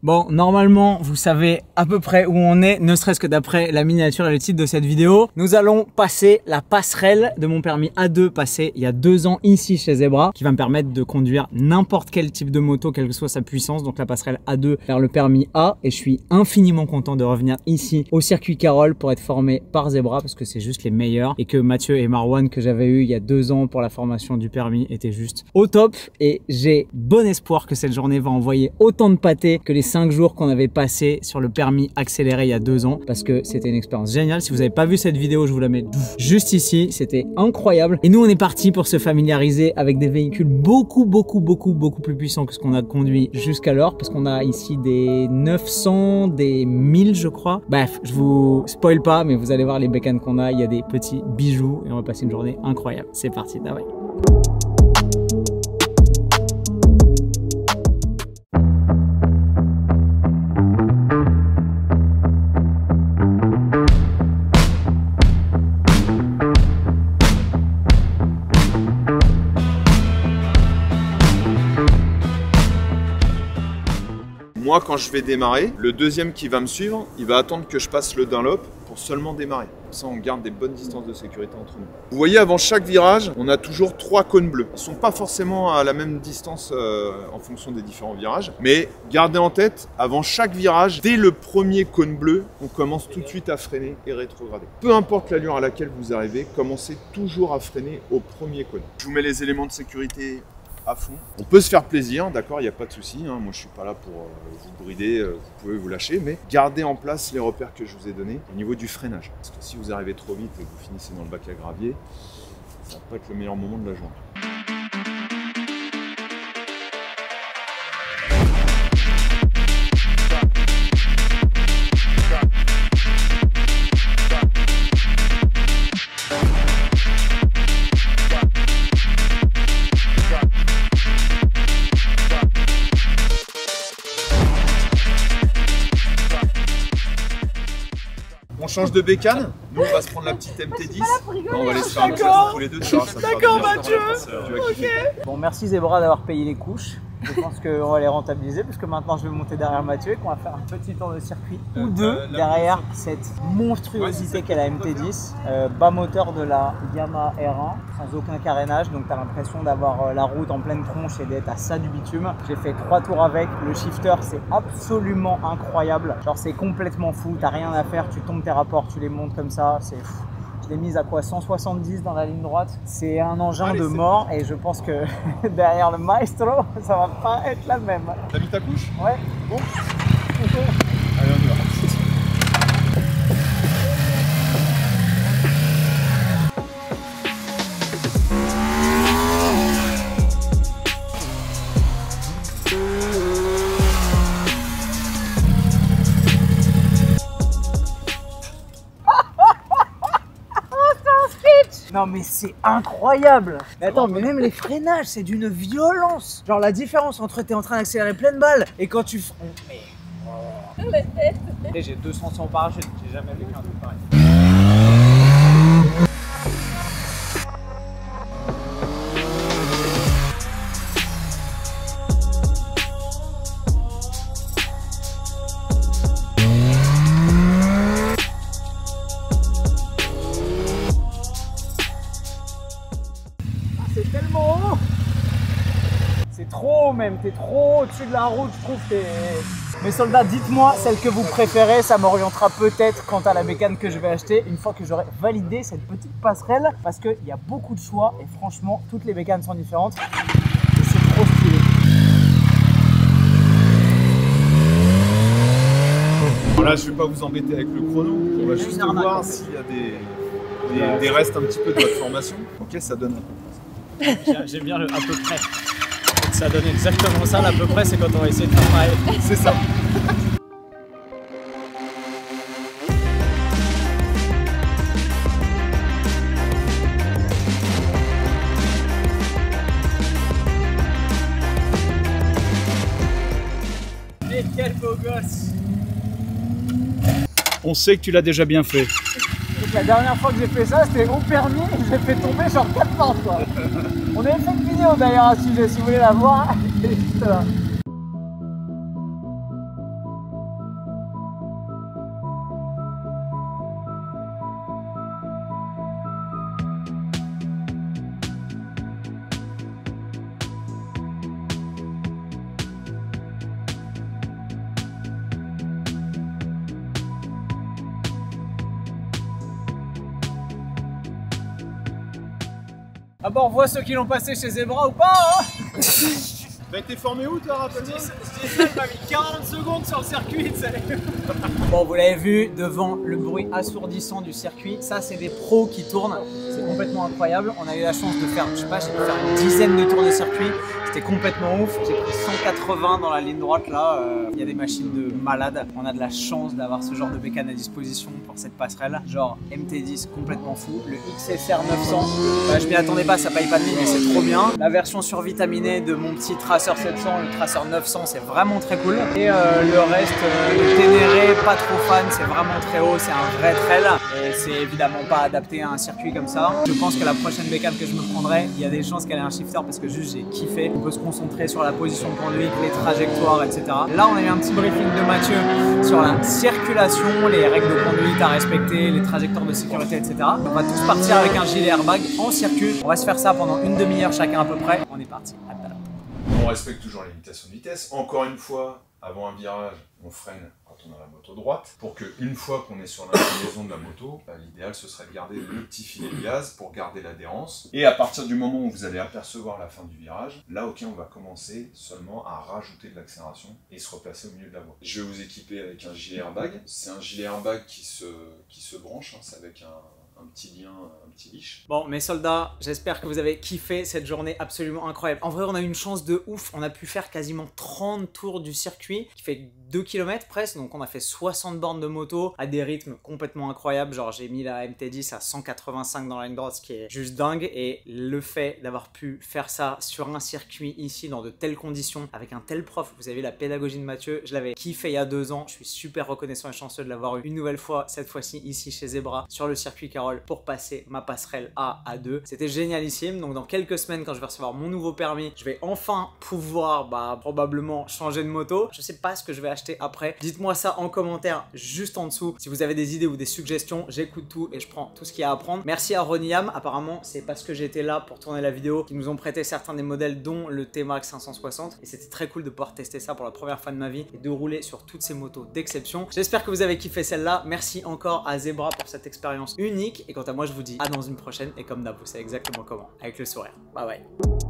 Bon, normalement, vous savez à peu près où on est, ne serait-ce que d'après la miniature et le titre de cette vidéo. Nous allons passer la passerelle de mon permis A2 passé il y a 2 ans ici chez Zebra, qui va me permettre de conduire n'importe quel type de moto, quelle que soit sa puissance. Donc la passerelle A2 vers le permis A. Et je suis infiniment content de revenir ici au circuit Carole pour être formé par Zebra parce que c'est juste les meilleurs. Et que Mathieu et Marwan que j'avais eu il y a 2 ans pour la formation du permis étaient juste au top. Et j'ai bon espoir que cette journée va envoyer autant de pâté que les 5 jours qu'on avait passé sur le permis accéléré il y a 2 ans parce que c'était une expérience géniale. Si vous n'avez pas vu cette vidéo, je vous la mets juste ici. C'était incroyable. Et nous, on est parti pour se familiariser avec des véhicules beaucoup plus puissants que ce qu'on a conduit jusqu'alors parce qu'on a ici des 900, des 1000 je crois. Bref, je vous spoil pas, mais vous allez voir les bécanes qu'on a. Il y a des petits bijoux et on va passer une journée incroyable. C'est parti, Dawai. Moi, quand je vais démarrer, le deuxième qui va me suivre, il va attendre que je passe le Dunlop pour seulement démarrer. Comme ça, on garde des bonnes distances de sécurité entre nous. Vous voyez, avant chaque virage, on a toujours 3 cônes bleus. Ils ne sont pas forcément à la même distance en fonction des différents virages. Mais gardez en tête, avant chaque virage, dès le premier cône bleu, on commence tout de suite à freiner et rétrograder. Peu importe l'allure à laquelle vous arrivez, commencez toujours à freiner au premier cône. Je vous mets les éléments de sécurité à fond. On peut se faire plaisir, d'accord, il n'y a pas de souci. Hein. Moi, je suis pas là pour vous brider, vous pouvez vous lâcher, mais gardez en place les repères que je vous ai donnés au niveau du freinage. Parce que si vous arrivez trop vite et que vous finissez dans le bac à gravier, ça va pas être le meilleur moment de la journée. On change de bécane, nous on va se prendre la petite MT10, on va aller se faire un classement tous les deux. D'accord Mathieu. Ok. Bon, merci Zebra d'avoir payé les couches. Je pense qu'on va les rentabiliser puisque maintenant je vais monter derrière Mathieu et qu'on va faire un petit tour de circuit ou deux derrière cette monstruosité qu'est la MT10. Bas moteur de la Yamaha R1 sans aucun carénage, donc tu as l'impression d'avoir la route en pleine tronche et d'être à ça du bitume. J'ai fait 3 tours avec, le shifter c'est absolument incroyable, genre c'est complètement fou, t'as rien à faire, tu tombes tes rapports, tu les montes comme ça, c'est fou. Je l'ai mise à quoi, 170 dans la ligne droite. C'est un engin de mort et je pense que derrière le maestro, ça va pas être la même. T'as mis ta couche? Ouais. Bon. Allez, on y va. Non mais c'est incroyable. Mais attends, mais même les freinages, c'est d'une violence. Genre la différence entre t'es en train d'accélérer pleine balle et quand tu... Mais... Oh. J'ai 200 en parachute, j'ai jamais vu qu'un truc pareil. C'est tellement haut. C'est trop haut même, t'es trop au-dessus de la route, je trouve. Mes soldats, dites-moi celle que vous préférez, ça m'orientera peut-être quant à la bécane que je vais acheter une fois que j'aurai validé cette petite passerelle parce qu'il y a beaucoup de choix et franchement, toutes les bécanes sont différentes et c'est trop stylé. Voilà, je ne vais pas vous embêter avec le chrono, on va juste voir s'il y a des restes un petit peu de votre formation. Ok, ça donne un peu. J'aime bien le à peu près. Ça donne exactement ça, l'à peu près, c'est quand on va essayer de faire pareil. C'est ça. Mais quel beau gosse! On sait que tu l'as déjà bien fait. Donc la dernière fois que j'ai fait ça, c'était au permis et j'ai fait tomber genre 4 pentes quoi. On avait fait une vidéo d'ailleurs à ce sujet, si vous voulez la voir, elle est juste là. D'abord, on voit ceux qui l'ont passé chez Zebra ou pas hein. T'as été formé où toi, rappelle-moi? Je dis ça, il m'a mis 40 secondes sur le circuit, tu sais. Bon, vous l'avez vu, devant le bruit assourdissant du circuit, ça c'est des pros qui tournent, c'est complètement incroyable. On a eu la chance de faire, je sais pas, j'ai dû faire une dizaine de tours de circuit, c'était complètement ouf. J'ai pris 180 dans la ligne droite là, il y a des machines de malades. On a de la chance d'avoir ce genre de bécane à disposition pour cette passerelle, genre MT10 complètement fou. Le XSR 900, je m'y attendais pas, ça paye pas de mine mais c'est trop bien. La version survitaminée de mon petit Tracer 700, le Tracer 900, c'est vraiment très cool. Et le reste, le Ténéré, pas trop fan, c'est vraiment très haut, c'est un vrai trail. Et c'est évidemment pas adapté à un circuit comme ça. Je pense que la prochaine bécane que je me prendrai, il y a des chances qu'elle ait un shifter parce que juste j'ai kiffé. On peut se concentrer sur la position de conduite, les trajectoires, etc. Là, on a eu un petit briefing de Mathieu sur la circulation, les règles de conduite à respecter, les trajectoires de sécurité, etc. On va tous partir avec un gilet airbag en circuit. On va se faire ça pendant une demi-heure chacun à peu près. On est parti. À tout à l'heure. On respecte toujours les limitations de vitesse. Encore une fois, avant un virage, on freine quand on a la moto droite, pour qu'une fois qu'on est sur l'inclinaison de la moto, l'idéal ce serait de garder le petit filet de gaz pour garder l'adhérence. Et à partir du moment où vous allez apercevoir la fin du virage, là ok, on va commencer seulement à rajouter de l'accélération et se replacer au milieu de la voie. Je vais vous équiper avec un gilet airbag. C'est un gilet airbag qui se branche, hein, c'est avec un petit lien, un petit leash. Bon mes soldats, j'espère que vous avez kiffé cette journée absolument incroyable. En vrai on a eu une chance de ouf, on a pu faire quasiment 30 tours du circuit qui fait 2 km presque, donc on a fait 60 bornes de moto à des rythmes complètement incroyables, genre j'ai mis la MT10 à 185 dans la ligne droite, ce qui est juste dingue, et le fait d'avoir pu faire ça sur un circuit ici dans de telles conditions, avec un tel prof, vous avez la pédagogie de Mathieu, je l'avais kiffé il y a 2 ans, je suis super reconnaissant et chanceux de l'avoir eu une nouvelle fois, cette fois-ci ici chez Zebra, sur le circuit Carole, pour passer ma passerelle A à 2. C'était génialissime, donc dans quelques semaines quand je vais recevoir mon nouveau permis, je vais enfin pouvoir probablement changer de moto. Je sais pas ce que je vais acheter après. Dites-moi ça en commentaire juste en dessous. Si vous avez des idées ou des suggestions, j'écoute tout et je prends tout ce qu'il y a à apprendre. Merci à Roniam, apparemment c'est parce que j'étais là pour tourner la vidéo qu'ils nous ont prêté certains des modèles dont le T-Max 560 et c'était très cool de pouvoir tester ça pour la première fois de ma vie et de rouler sur toutes ces motos d'exception. J'espère que vous avez kiffé celle-là. Merci encore à Zebra pour cette expérience unique et quant à moi je vous dis à dans une prochaine et comme d'hab vous savez exactement comment, avec le sourire. Bye bye.